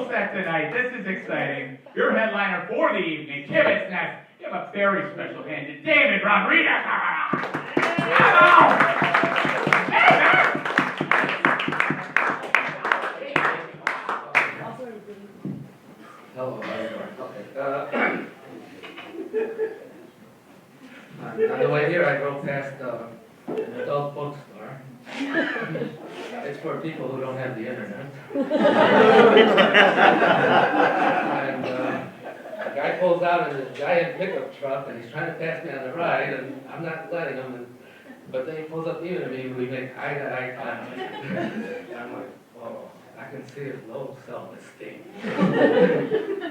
full set tonight. This is exciting. Your headliner for the evening, Kibbitznest. You have a very special hand to David Rodriguez. Hello, everyone. On the way here, I drove past an adult bookstore. It's for people who don't have the internet. And a guy pulls out in his giant pickup truck, and he's trying to pass me on the ride, and I'm not letting him. But then he pulls up even to me, and we make eye-to-eye contact. And I'm like, oh, I can see his low self-esteem.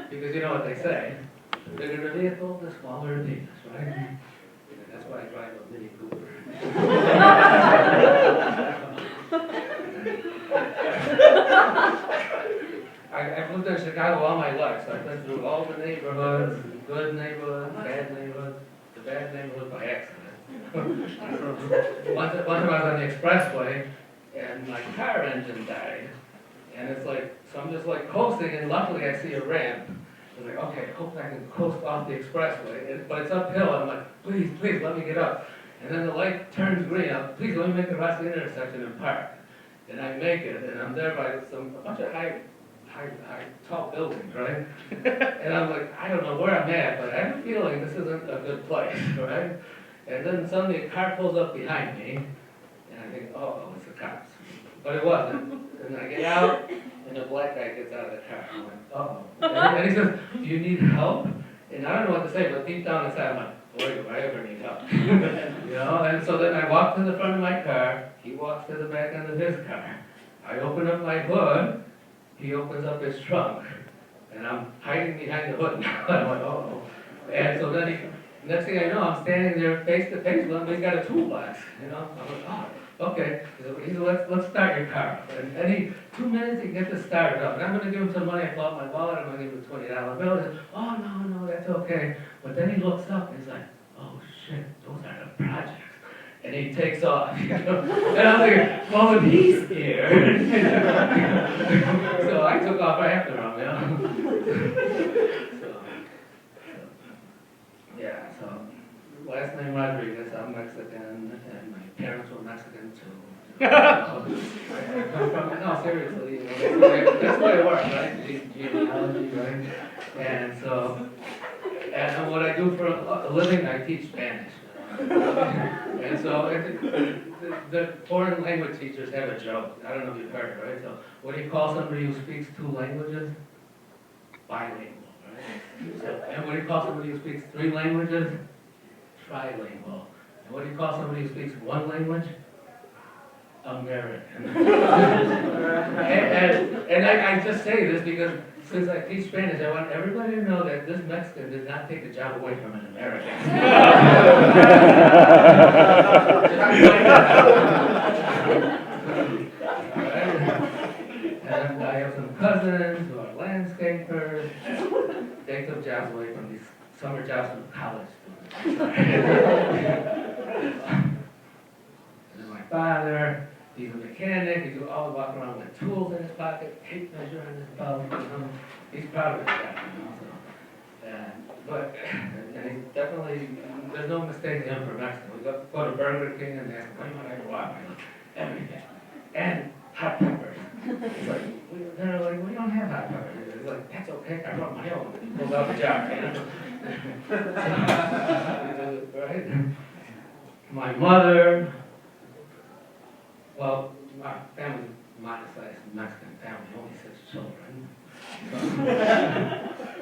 Because you know what they say, the bigger the vehicle, the smaller the penis, right? That's why I drive a Mini Cooper. I've lived in Chicago all my life, so I've been through all the neighborhoods, good neighborhoods, bad neighborhoods, the bad neighborhood by accident. One time I was on the expressway, and my car engine died. And it's like, so I'm just like coasting, and luckily I see a ramp. I was like, okay, hopefully I can coast off the expressway. But it's uphill, and I'm like, please, let me get up. And then the light turns green. Please let me make the rest of the intersection and park. And I make it, and I'm there by a bunch of high, tall buildings, right? And I'm like, I don't know where I'm at, but I have a feeling this isn't a good place, right? And then suddenly a car pulls up behind me, and I think, oh, it's the cops. But it wasn't. And then I get out, and the black guy gets out of the car. I'm like, uh-oh. And he says, do you need help? And I don't know what to say, but deep down inside, I'm like, boy, do I ever need help. You know, and so then I walk to the front of my car, he walks to the back end of his car. I open up my hood, he opens up his trunk, and I'm hiding behind the hood now. I'm like, oh. And so then next thing I know, I'm standing there face to face with him, he's got a toolbox, you know. I'm like, oh. Okay, he said, let's start your car. And 2 minutes, he gets it started up. And I'm going to give him some money. I pull out my wallet, I'm going to give him a $20 bill. He said, oh, no, that's okay. But then he looks up and he's like, oh, shit, those are the projects. And he takes off. You know? And I'm thinking, well, if he's here. So I took off after him, you know. So last name Rodriguez, I'm Mexican, and my parents were Mexican too. No, seriously, you know, that's the way it works, right? Genealogy, right? And so, and what I do for a living, I teach Spanish. And so, the foreign language teachers have a joke. I don't know if you've heard it, right? So, what do you call somebody who speaks 2 languages? Bilingual, right? So, and what do you call somebody who speaks 3 languages? Trilingual. And what do you call somebody who speaks 1 language? American. and I just say this because since I teach Spanish, I want everybody to know that this Mexican did not take the job away from an American. And I have some cousins who are landscapers. They took jobs away from these summer jobs from college students. And then my father, he's a mechanic. He's always walking around with tools in his pocket, tape measure on his belt. You know? He's proud of his job, you know. So, and he definitely, there's no mistake in him for Mexican. We go to Burger King and they ask, what do you want to want? Everything. And hot peppers. It's like, they're like, we don't have hot peppers. He's like, that's okay, I brought my own. He pulls out the jar, you know. Right? My mother, well, my family's modest-sized Mexican family, only 6 children.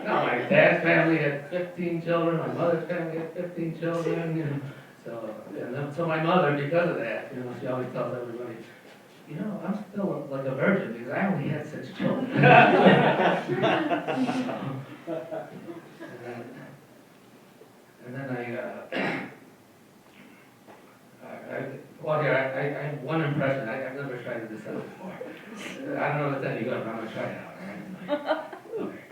No, my dad's family had 15 children, my mother's family had 15 children, you know. So my mother, because of that, you know, she always tells everybody, you know, I'm still like a virgin because I only had 6 children. And then I have one impression. I've never tried to decide before. I don't know if it's any good, but I'm going to try it out. Right? Okay.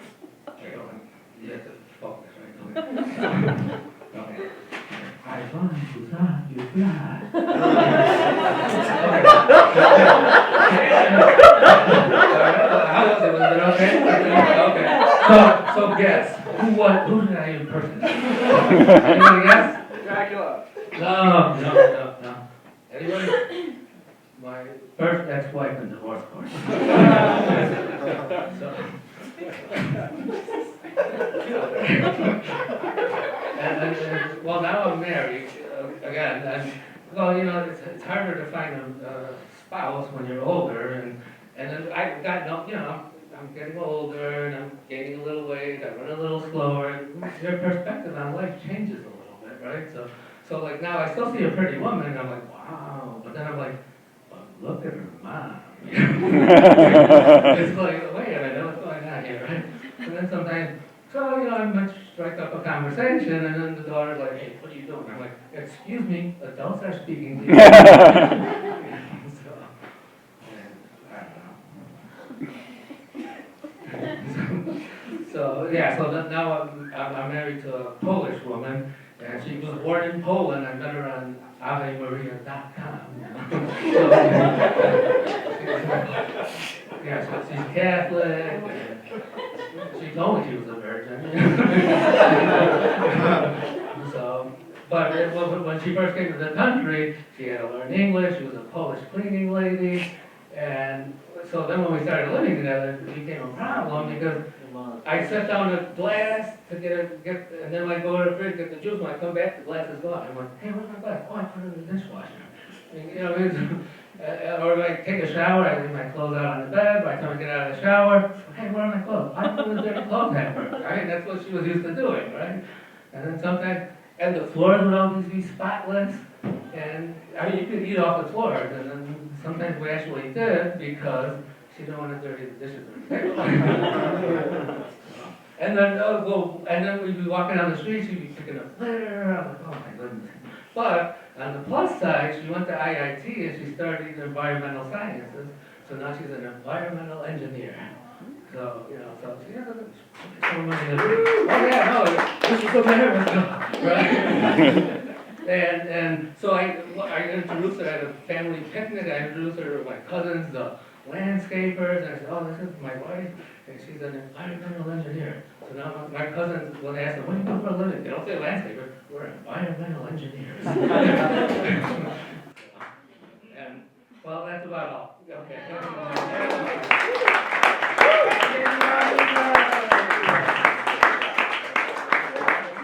Okay, go on. You have to focus, right? Okay. I want to stop you fly. How was it? Was it okay? So guess, who did I impersonate? Anybody guess? Dracula. No. Anybody? My first ex-wife in divorce court. Well, now I'm married again, and well, it's harder to find a spouse when you're older, and then I got I'm getting older, and I'm gaining a little weight, I run a little slower, and your perspective on life changes a little bit, right? So like now I still see a pretty woman, and I'm like, wow, but then I'm like, well, look at her mom. It's like, wait a minute, what's going on here, right? And then sometimes, I might strike up a conversation, and then the daughter's like, hey, what are you doing? I'm like, excuse me, adults are speaking to you. So now I'm married to a Polish woman, and she was born in Poland. I met her on AveMaria.com. So she's Catholic. She told me she was a virgin. But when she first came to the country, she had to learn English. She was a Polish cleaning lady, and so then when we started living together, it became a problem because I set down a glass to get, and then I go to the fridge, get the juice. When I come back, the glass is gone. I'm like, hey, where's my glass? Oh, I put it in the dishwasher. Or when I take a shower, I leave my clothes out on the bed. By the time I get out of the shower, hey, where are my clothes? I put in the dirty clothes hamper. Right? That's what she was used to doing, right? And then sometimes, and the floors would always be spotless. And you could eat off the floors, and then sometimes we actually did because she didn't want to dirty the dishes. And then we'd be walking down the street, she'd be picking up litter. I'm like, oh my goodness. But on the plus side, she went to IIT and she studied environmental sciences. So now she's an environmental engineer. So, so she has so many. Oh yeah, no, this is the America, right? And so I introduced her at a family picnic. I introduced her to my cousins, the landscapers, and I said, oh, this is my wife, and she's an environmental engineer. So now my cousins, when they ask them, what do you do for a living? They don't say landscaper, we're environmental engineers. And, well, that's about all. Okay.